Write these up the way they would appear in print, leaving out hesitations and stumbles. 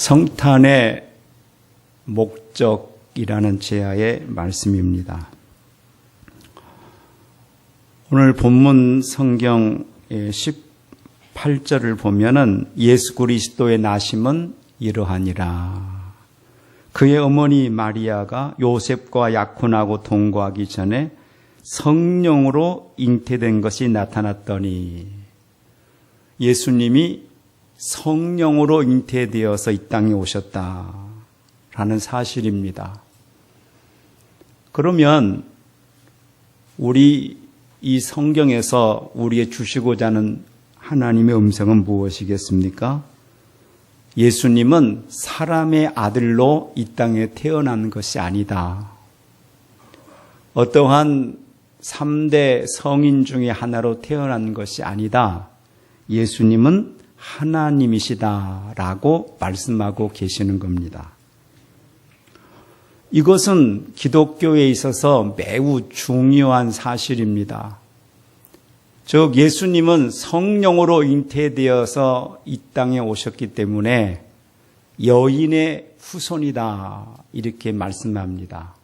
성탄의 목적이라는 제야의 말씀입니다. 오늘 본문 성경의 18절을 보면은 예수 그리스도의 나심은 이러하니라. 그의 어머니 마리아가 요셉과 약혼하고 동거하기 전에 성령으로 잉태된 것이 나타났더니, 예수님이 성령으로 잉태되어서 이 땅에 오셨다라는 사실입니다. 그러면 우리 이 성경에서 우리의 주시고자 하는 하나님의 음성은 무엇이겠습니까? 예수님은 사람의 아들로 이 땅에 태어난 것이 아니다. 어떠한 3대 성인 중에 하나로 태어난 것이 아니다. 예수님은 하나님이시다라고 말씀하고 계시는 겁니다. 이것은 기독교에 있어서 매우 중요한 사실입니다. 즉 예수님은 성령으로 잉태되어서 이 땅에 오셨기 때문에 여인의 후손이다 이렇게 말씀합니다.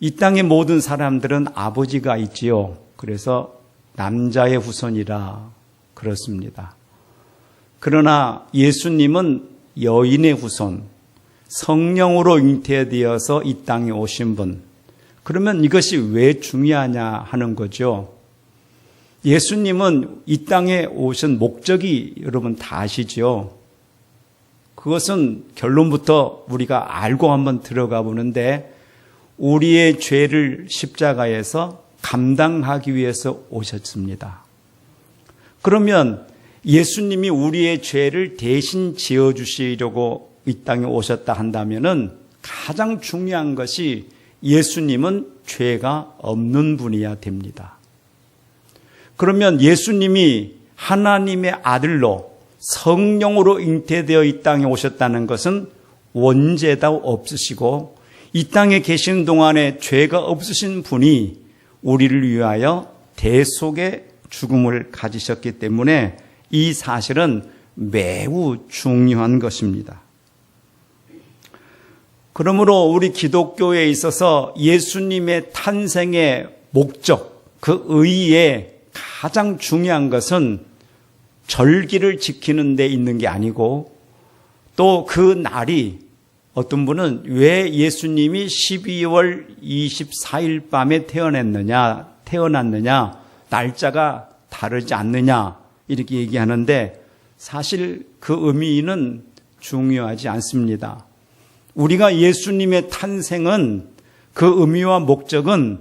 이 땅의 모든 사람들은 아버지가 있지요. 그래서 남자의 후손이라 그렇습니다. 그러나 예수님은 여인의 후손, 성령으로 잉태되어서 이 땅에 오신 분. 그러면 이것이 왜 중요하냐 하는 거죠. 예수님은 이 땅에 오신 목적이 여러분 다 아시죠? 그것은 결론부터 우리가 알고 한번 들어가 보는데, 우리의 죄를 십자가에서 감당하기 위해서 오셨습니다. 그러면 예수님이 우리의 죄를 대신 지어주시려고 이 땅에 오셨다 한다면은 가장 중요한 것이 예수님은 죄가 없는 분이어야 됩니다. 그러면 예수님이 하나님의 아들로 성령으로 잉태되어 이 땅에 오셨다는 것은 원죄도 없으시고 이 땅에 계신 동안에 죄가 없으신 분이 우리를 위하여 대속의 죽음을 가지셨기 때문에 이 사실은 매우 중요한 것입니다. 그러므로 우리 기독교에 있어서 예수님의 탄생의 목적, 그 의의에 가장 중요한 것은 절기를 지키는 데 있는 게 아니고, 또 그 날이, 어떤 분은 왜 예수님이 12월 24일 밤에 태어났느냐, 날짜가 다르지 않느냐 이렇게 얘기하는데, 사실 그 의미는 중요하지 않습니다. 우리가 예수님의 탄생은, 그 의미와 목적은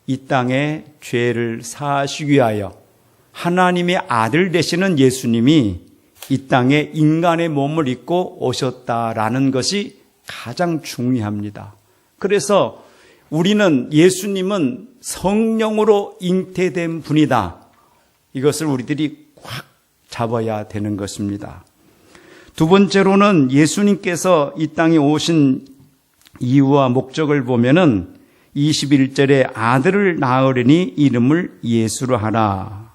이 땅에 죄를 사하시기 위하여 하나님의 아들 되시는 예수님이 이 땅에 인간의 몸을 입고 오셨다라는 것이 가장 중요합니다. 그래서 우리는 예수님은 성령으로 잉태된 분이다. 이것을 우리들이 확 잡아야 되는 것입니다. 두 번째로는 예수님께서 이 땅에 오신 이유와 목적을 보면은 21절에 아들을 낳으려니 이름을 예수로 하라.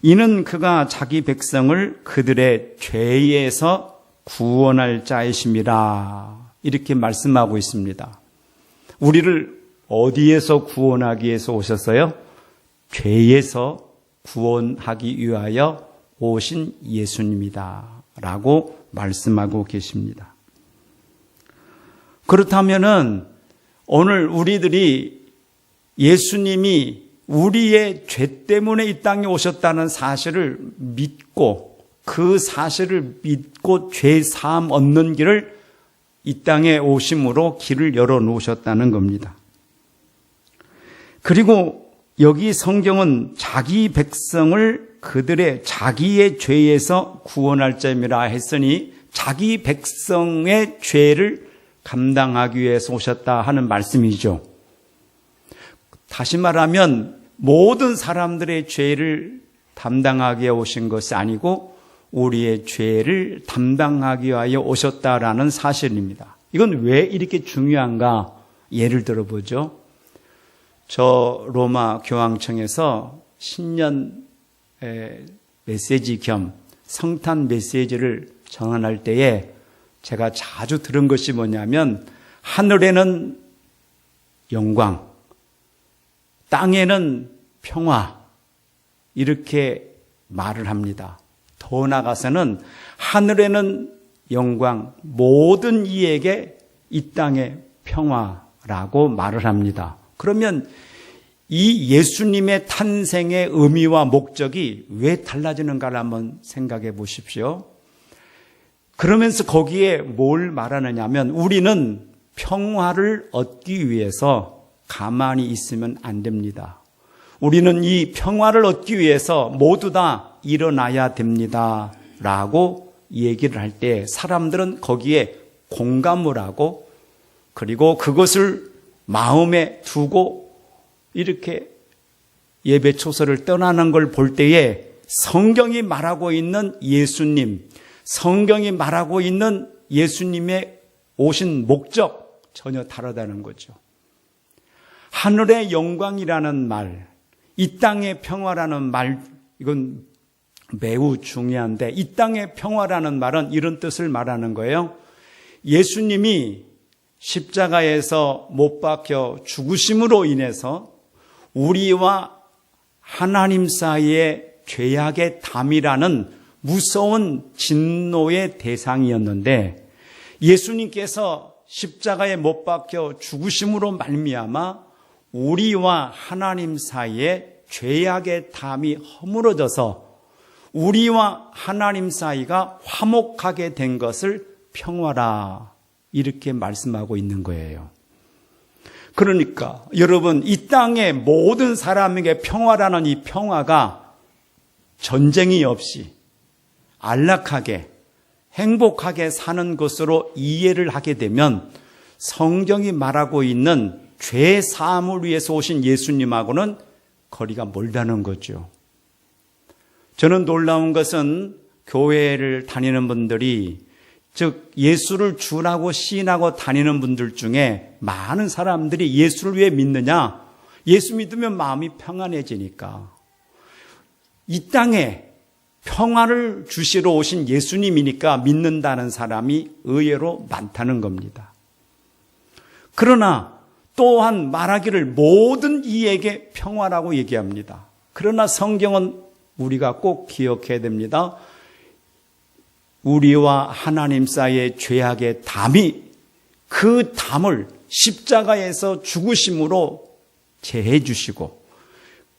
이는 그가 자기 백성을 그들의 죄에서 구원할 자이심이라. 이렇게 말씀하고 있습니다. 우리를 어디에서 구원하기 위해서 오셨어요? 죄에서 구원하기 위하여 오신 예수님이다 라고 말씀하고 계십니다. 그렇다면은 오늘 우리들이 예수님이 우리의 죄 때문에 이 땅에 오셨다는 사실을 믿고, 그 사실을 믿고 죄 사함 얻는 길을 이 땅에 오심으로 길을 열어 놓으셨다는 겁니다. 그리고 여기 성경은 자기 백성을 그들의 자기의 죄에서 구원할 자임이라 했으니, 자기 백성의 죄를 감당하기 위해서 오셨다 하는 말씀이죠. 다시 말하면 모든 사람들의 죄를 담당하기 위해 오신 것이 아니고 우리의 죄를 담당하기 위하여 오셨다라는 사실입니다. 이건 왜 이렇게 중요한가? 예를 들어보죠. 저 로마 교황청에서 신년 메시지 겸 성탄 메시지를 전환할 때에 제가 자주 들은 것이 뭐냐면 하늘에는 영광, 땅에는 평화 이렇게 말을 합니다. 더 나아가서는 하늘에는 영광, 모든 이에게 이 땅의 평화라고 말을 합니다. 그러면 이 예수님의 탄생의 의미와 목적이 왜 달라지는가를 한번 생각해 보십시오. 그러면서 거기에 뭘 말하느냐 하면 우리는 평화를 얻기 위해서 가만히 있으면 안 됩니다. 우리는 이 평화를 얻기 위해서 모두 다 일어나야 됩니다. 라고 얘기를 할 때 사람들은 거기에 공감을 하고 그리고 그것을 마음에 두고 이렇게 예배 초소를 떠나는 걸 볼 때에 성경이 말하고 있는 예수님, 성경이 말하고 있는 예수님의 오신 목적 전혀 다르다는 거죠. 하늘의 영광이라는 말, 이 땅의 평화라는 말, 이건 매우 중요한데 이 땅의 평화라는 말은 이런 뜻을 말하는 거예요. 예수님이 십자가에서 못 박혀 죽으심으로 인해서 우리와 하나님 사이의 죄악의 담이라는 무서운 진노의 대상이었는데 예수님께서 십자가에 못 박혀 죽으심으로 말미암아 우리와 하나님 사이에 죄악의 담이 허물어져서 우리와 하나님 사이가 화목하게 된 것을 평화라 이렇게 말씀하고 있는 거예요. 그러니까 여러분 이 땅의 모든 사람에게 평화라는 이 평화가 전쟁이 없이 안락하게 행복하게 사는 것으로 이해를 하게 되면 성경이 말하고 있는 죄 사함을 위해서 오신 예수님하고는 거리가 멀다는 거죠. 저는 놀라운 것은 교회를 다니는 분들이 즉 예수를 주라고 시인하고 다니는 분들 중에 많은 사람들이 예수를 왜 믿느냐? 예수 믿으면 마음이 평안해지니까. 이 땅에 평화를 주시러 오신 예수님이니까 믿는다는 사람이 의외로 많다는 겁니다. 그러나 또한 말하기를 모든 이에게 평화라고 얘기합니다. 그러나 성경은 우리가 꼭 기억해야 됩니다. 우리와 하나님 사이의 죄악의 담이 그 담을 십자가에서 죽으심으로 제해 주시고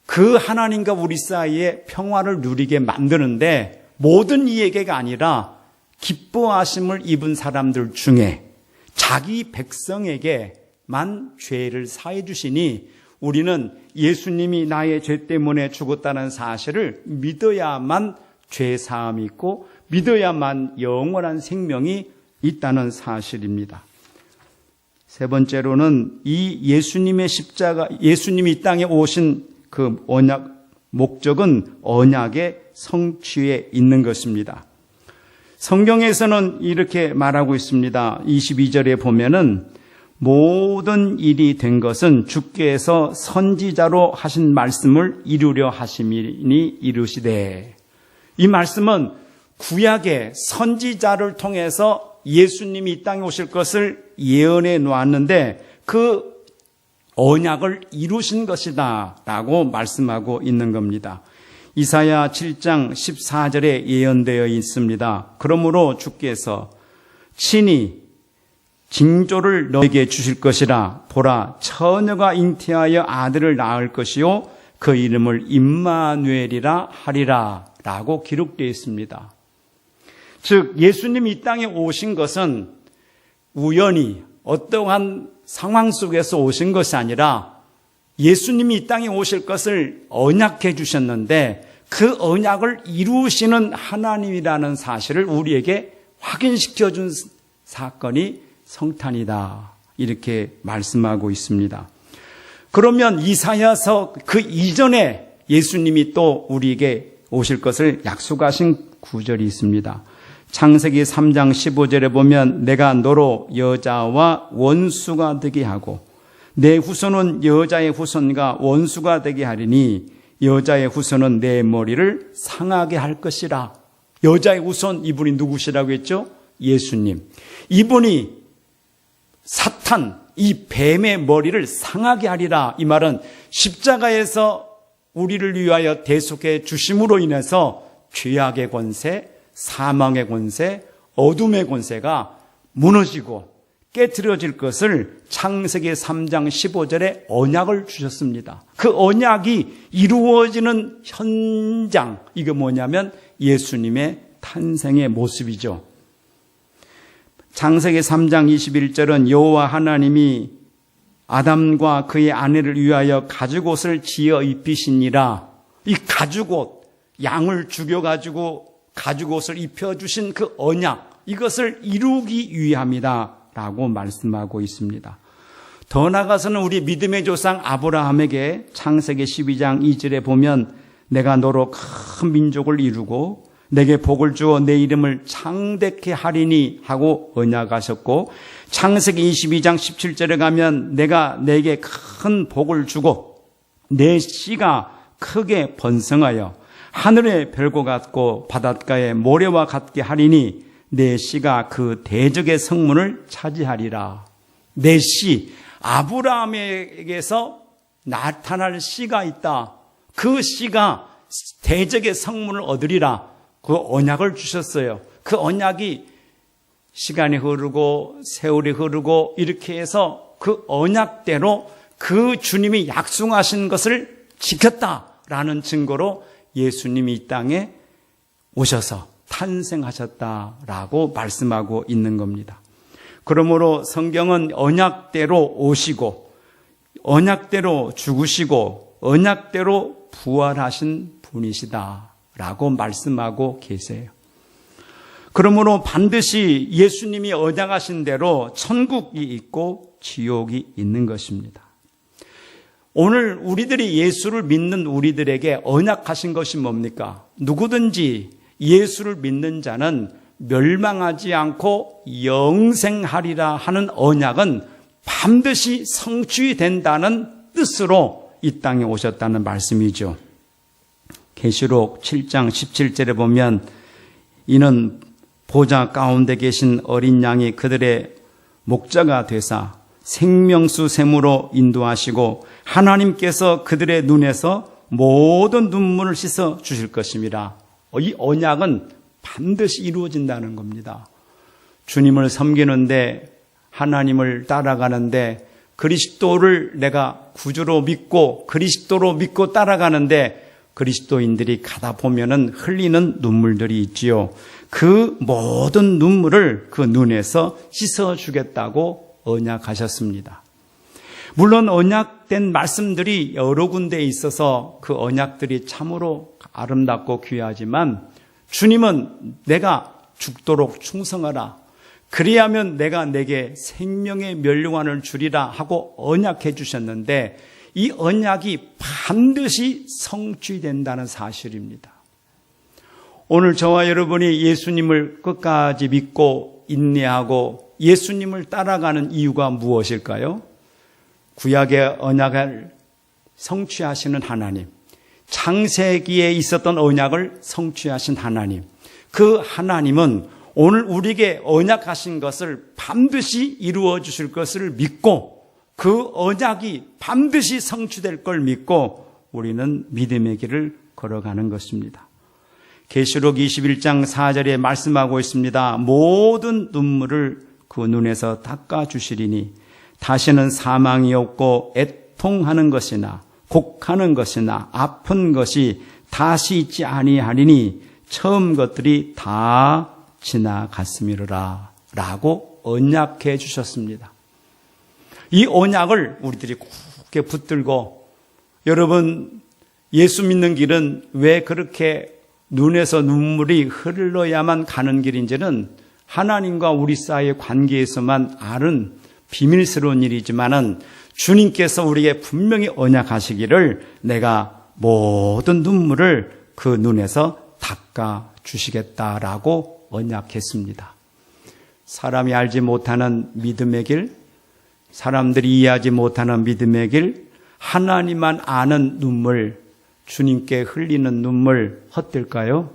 그 하나님과 우리 사이에 평화를 누리게 만드는데 모든 이에게가 아니라 기뻐하심을 입은 사람들 중에 자기 백성에게만 죄를 사해 주시니 우리는 예수님이 나의 죄 때문에 죽었다는 사실을 믿어야만 죄 사함이 있고 믿어야만 영원한 생명이 있다는 사실입니다. 세 번째로는 이 예수님의 십자가, 예수님이 이 땅에 오신 그 언약 목적은 언약의 성취에 있는 것입니다. 성경에서는 이렇게 말하고 있습니다. 22절에 보면은 모든 일이 된 것은 주께서 선지자로 하신 말씀을 이루려 하심이니 이루시되. 이 말씀은 구약의 선지자를 통해서 예수님이 이 땅에 오실 것을 예언해 놓았는데 그 언약을 이루신 것이다 라고 말씀하고 있는 겁니다. 이사야 7장 14절에 예언되어 있습니다. 그러므로 주께서 친히 징조를 너에게 주실 것이라. 보라, 처녀가 잉태하여 아들을 낳을 것이요 그 이름을 임마누엘이라 하리라 라고 기록되어 있습니다. 즉 예수님이 이 땅에 오신 것은 우연히 어떠한 상황 속에서 오신 것이 아니라 예수님이 이 땅에 오실 것을 언약해 주셨는데 그 언약을 이루시는 하나님이라는 사실을 우리에게 확인시켜 준 사건이 성탄이다 이렇게 말씀하고 있습니다. 그러면 이사야서 그 이전에 예수님이 또 우리에게 오실 것을 약속하신 구절이 있습니다. 창세기 3장 15절에 보면 내가 너로 여자와 원수가 되게 하고 내 후손은 여자의 후손과 원수가 되게 하리니 여자의 후손은 내 머리를 상하게 할 것이라. 여자의 후손, 이분이 누구시라고 했죠? 예수님. 이분이 사탄, 이 뱀의 머리를 상하게 하리라. 이 말은 십자가에서 우리를 위하여 대속해 주심으로 인해서 죄악의 권세, 사망의 권세, 어둠의 권세가 무너지고 깨트려질 것을 창세기 3장 15절에 언약을 주셨습니다. 그 언약이 이루어지는 현장, 이게 뭐냐면 예수님의 탄생의 모습이죠. 창세기 3장 21절은 여호와 하나님이 아담과 그의 아내를 위하여 가죽옷을 지어 입히시니라. 이 가죽옷, 양을 죽여가지고 가죽옷을 입혀주신 그 언약, 이것을 이루기 위함이다 라고 말씀하고 있습니다. 더 나아가서는 우리 믿음의 조상 아브라함에게 창세기 12장 2절에 보면 내가 너로 큰 민족을 이루고 내게 복을 주어 내 이름을 창대케 하리니 하고 언약하셨고, 창세기 22장 17절에 가면 내가 내게 큰 복을 주고 내 씨가 크게 번성하여 하늘의 별과 같고 바닷가의 모래와 같게 하리니 내 씨가 그 대적의 성문을 차지하리라. 내 씨, 아브라함에게서 나타날 씨가 있다. 그 씨가 대적의 성문을 얻으리라. 그 언약을 주셨어요. 그 언약이 시간이 흐르고 세월이 흐르고 이렇게 해서 그 언약대로 그 주님이 약속하신 것을 지켰다라는 증거로 예수님이 이 땅에 오셔서 탄생하셨다라고 말씀하고 있는 겁니다. 그러므로 성경은 언약대로 오시고 언약대로 죽으시고 언약대로 부활하신 분이시다라고 말씀하고 계세요. 그러므로 반드시 예수님이 언약하신 대로 천국이 있고 지옥이 있는 것입니다. 오늘 우리들이 예수를 믿는 우리들에게 언약하신 것이 뭡니까? 누구든지 예수를 믿는 자는 멸망하지 않고 영생하리라 하는 언약은 반드시 성취된다는 뜻으로 이 땅에 오셨다는 말씀이죠. 계시록 7장 17절에 보면 이는 보좌 가운데 계신 어린 양이 그들의 목자가 되사 생명수 샘으로 인도하시고 하나님께서 그들의 눈에서 모든 눈물을 씻어 주실 것입니다. 이 언약은 반드시 이루어진다는 겁니다. 주님을 섬기는데, 하나님을 따라가는데, 그리스도를 내가 구주로 믿고 그리스도로 믿고 따라가는데 그리스도인들이 가다 보면은 흘리는 눈물들이 있지요. 그 모든 눈물을 그 눈에서 씻어주겠다고 언약하셨습니다. 물론 언약된 말씀들이 여러 군데에 있어서 그 언약들이 참으로 아름답고 귀하지만 주님은 내가 죽도록 충성하라. 그리하면 내가 내게 생명의 면류관을 주리라 하고 언약해 주셨는데 이 언약이 반드시 성취된다는 사실입니다. 오늘 저와 여러분이 예수님을 끝까지 믿고 인내하고 예수님을 따라가는 이유가 무엇일까요? 구약의 언약을 성취하시는 하나님, 창세기에 있었던 언약을 성취하신 하나님, 그 하나님은 오늘 우리에게 언약하신 것을 반드시 이루어 주실 것을 믿고 그 언약이 반드시 성취될 걸 믿고 우리는 믿음의 길을 걸어가는 것입니다. 계시록 21장 4절에 말씀하고 있습니다. 모든 눈물을 그 눈에서 닦아주시리니 다시는 사망이 없고 애통하는 것이나 곡하는 것이나 아픈 것이 다시 있지 아니하리니 처음 것들이 다 지나갔음이로라 라고 언약해 주셨습니다. 이 언약을 우리들이 굳게 붙들고, 여러분 예수 믿는 길은 왜 그렇게 눈에서 눈물이 흘러야만 가는 길인지는 하나님과 우리 사이의 관계에서만 아는 비밀스러운 일이지만은 주님께서 우리에게 분명히 언약하시기를 내가 모든 눈물을 그 눈에서 닦아 주시겠다라고 언약했습니다. 사람이 알지 못하는 믿음의 길, 사람들이 이해하지 못하는 믿음의 길, 하나님만 아는 눈물, 주님께 흘리는 눈물 헛될까요?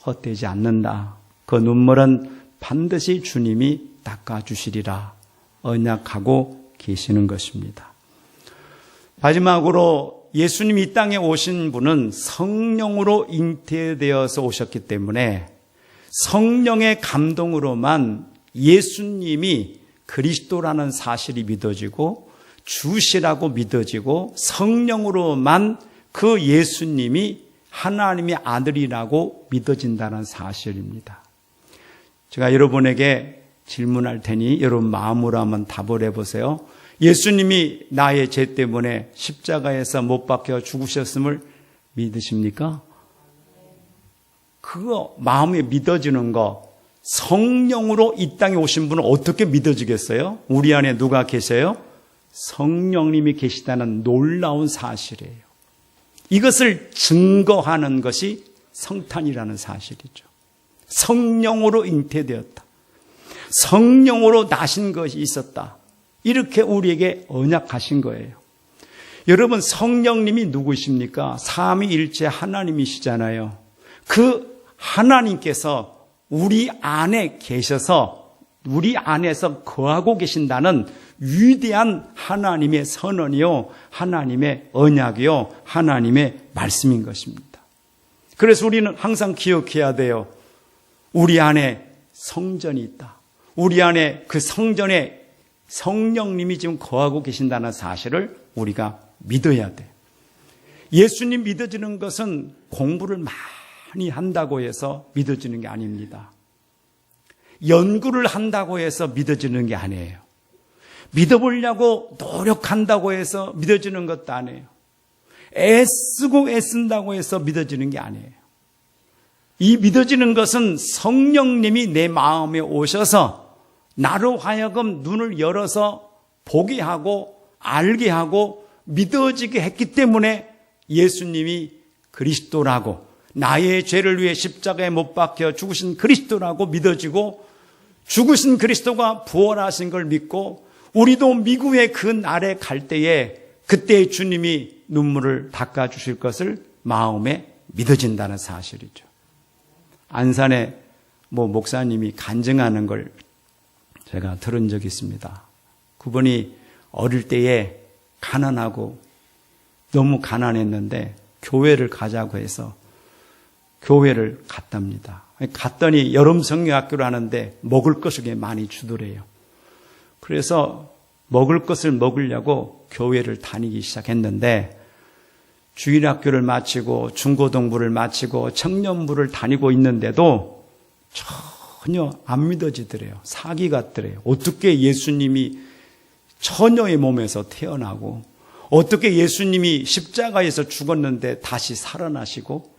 헛되지 않는다. 그 눈물은 반드시 주님이 닦아주시리라 언약하고 계시는 것입니다. 마지막으로 예수님이 이 땅에 오신 분은 성령으로 잉태되어서 오셨기 때문에 성령의 감동으로만 예수님이 그리스도라는 사실이 믿어지고 주시라고 믿어지고 성령으로만 그 예수님이 하나님의 아들이라고 믿어진다는 사실입니다. 제가 여러분에게 질문할 테니 여러분 마음으로 한번 답을 해보세요. 예수님이 나의 죄 때문에 십자가에서 못 박혀 죽으셨음을 믿으십니까? 그거 마음에 믿어지는 거, 성령으로 이 땅에 오신 분은 어떻게 믿어지겠어요? 우리 안에 누가 계세요? 성령님이 계시다는 놀라운 사실이에요. 이것을 증거하는 것이 성탄이라는 사실이죠. 성령으로 잉태되었다. 성령으로 나신 것이 있었다. 이렇게 우리에게 언약하신 거예요. 여러분, 성령님이 누구십니까? 삼위일체 하나님이시잖아요. 그 하나님께서 우리 안에 계셔서 우리 안에서 거하고 계신다는 위대한 하나님의 선언이요, 하나님의 언약이요, 하나님의 말씀인 것입니다. 그래서 우리는 항상 기억해야 돼요. 우리 안에 성전이 있다. 우리 안에 그 성전에 성령님이 지금 거하고 계신다는 사실을 우리가 믿어야 돼. 예수님 믿어지는 것은 공부를 많이 한다고 해서 믿어지는 게 아닙니다. 연구를 한다고 해서 믿어지는 게 아니에요. 믿어보려고 노력한다고 해서 믿어지는 것도 아니에요. 애쓰고 애쓴다고 해서 믿어지는 게 아니에요. 이 믿어지는 것은 성령님이 내 마음에 오셔서 나로 하여금 눈을 열어서 보게 하고 알게 하고 믿어지게 했기 때문에 예수님이 그리스도라고, 나의 죄를 위해 십자가에 못 박혀 죽으신 그리스도라고 믿어지고, 죽으신 그리스도가 부활하신 걸 믿고, 우리도 미국의 그 날에 갈 때에 그때 주님이 눈물을 닦아주실 것을 마음에 믿어진다는 사실이죠. 안산에 목사님이 간증하는 걸 제가 들은 적이 있습니다. 그분이 어릴 때에 가난하고 너무 가난했는데 교회를 가자고 해서 교회를 갔답니다. 갔더니 여름 성경학교를 하는데 먹을 것을 많이 주더래요. 그래서 먹을 것을 먹으려고 교회를 다니기 시작했는데 주일학교를 마치고 중고등부를 마치고 청년부를 다니고 있는데도 전혀 안 믿어지더래요. 사기 같더래요. 어떻게 예수님이 처녀의 몸에서 태어나고, 어떻게 예수님이 십자가에서 죽었는데 다시 살아나시고,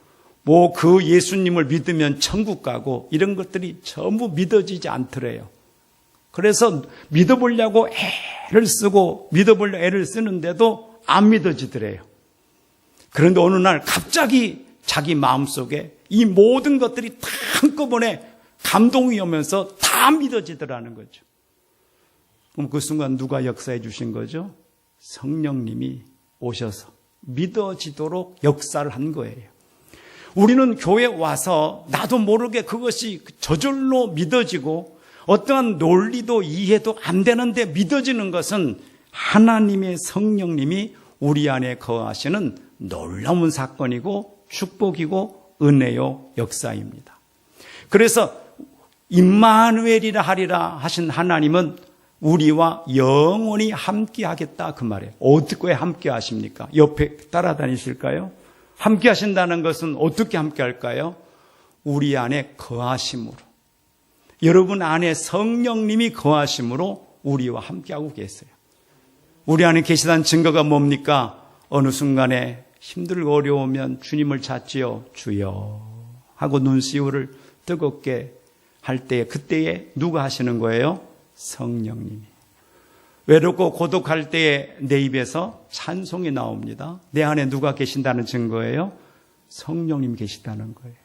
그 예수님을 믿으면 천국 가고, 이런 것들이 전부 믿어지지 않더래요. 그래서 믿어보려고 애를 쓰고 믿어보려고 애를 쓰는데도 안 믿어지더래요. 그런데 어느 날 갑자기 자기 마음속에 이 모든 것들이 다 한꺼번에 감동이 오면서 다 믿어지더라는 거죠. 그럼 그 순간 누가 역사해 주신 거죠? 성령님이 오셔서 믿어지도록 역사를 한 거예요. 우리는 교회에 와서 나도 모르게 그것이 저절로 믿어지고 어떠한 논리도 이해도 안 되는데 믿어지는 것은 하나님의 성령님이 우리 안에 거하시는 놀라운 사건이고 축복이고 은혜요 역사입니다. 그래서 임마누엘이라 하리라 하신 하나님은 우리와 영원히 함께 하겠다 그 말이에요. 어떻게 함께 하십니까? 옆에 따라다니실까요? 함께 하신다는 것은 어떻게 함께 할까요? 우리 안에 거하심으로, 여러분 안에 성령님이 거하심으로 우리와 함께하고 계세요. 우리 안에 계시다는 증거가 뭡니까? 어느 순간에 힘들고 어려우면 주님을 찾지요. 주여 하고 눈시울을 뜨겁게 할 때에, 그때에 누가 하시는 거예요? 성령님이. 외롭고 고독할 때에 내 입에서 찬송이 나옵니다. 내 안에 누가 계신다는 증거예요? 성령님이 계시다는 거예요.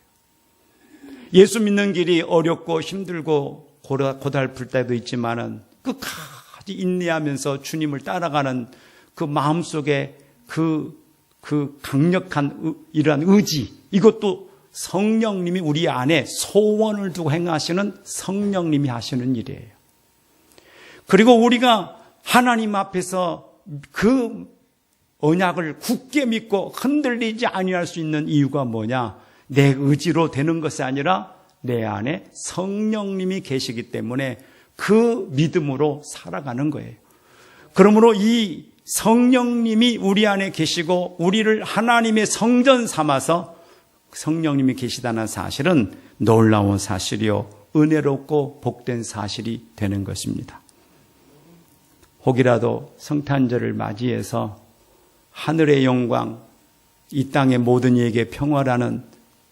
예수 믿는 길이 어렵고 힘들고 고달플 때도 있지만은 끝까지 인내하면서 주님을 따라가는 그 마음속에 그 강력한 이러한 의지, 이것도 성령님이 우리 안에 소원을 두고 행하시는 성령님이 하시는 일이에요. 그리고 우리가 하나님 앞에서 그 언약을 굳게 믿고 흔들리지 아니할 수 있는 이유가 뭐냐? 내 의지로 되는 것이 아니라 내 안에 성령님이 계시기 때문에 그 믿음으로 살아가는 거예요. 그러므로 이 성령님이 우리 안에 계시고 우리를 하나님의 성전 삼아서 성령님이 계시다는 사실은 놀라운 사실이요, 은혜롭고 복된 사실이 되는 것입니다. 혹이라도 성탄절을 맞이해서 하늘의 영광, 이 땅의 모든 이에게 평화라는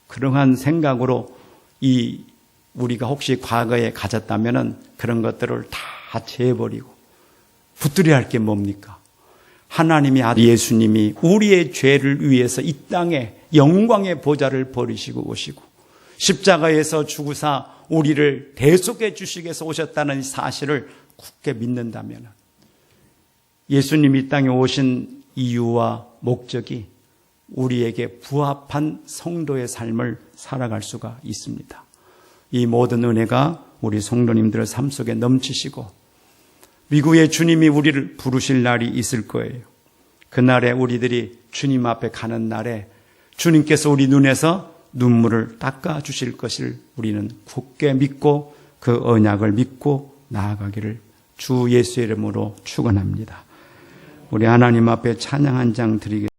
그러한 생각으로 우리가 혹시 과거에 가졌다면 그런 것들을 다 제해버리고 붙들어야 할 게 뭡니까? 하나님이 예수님이 우리의 죄를 위해서 이 땅에 영광의 보좌를 버리시고 오시고 십자가에서 죽으사 우리를 대속해 주시기 위해서 오셨다는 사실을 굳게 믿는다면 예수님이 이 땅에 오신 이유와 목적이 우리에게 부합한 성도의 삶을 살아갈 수가 있습니다. 이 모든 은혜가 우리 성도님들의 삶 속에 넘치시고 위구의 주님이 우리를 부르실 날이 있을 거예요. 그날에 우리들이 주님 앞에 가는 날에 주님께서 우리 눈에서 눈물을 닦아 주실 것을 우리는 굳게 믿고 그 언약을 믿고 나아가기를 주 예수의 이름으로 축원합니다. 우리 하나님 앞에 찬양 한 장 드리겠습니다.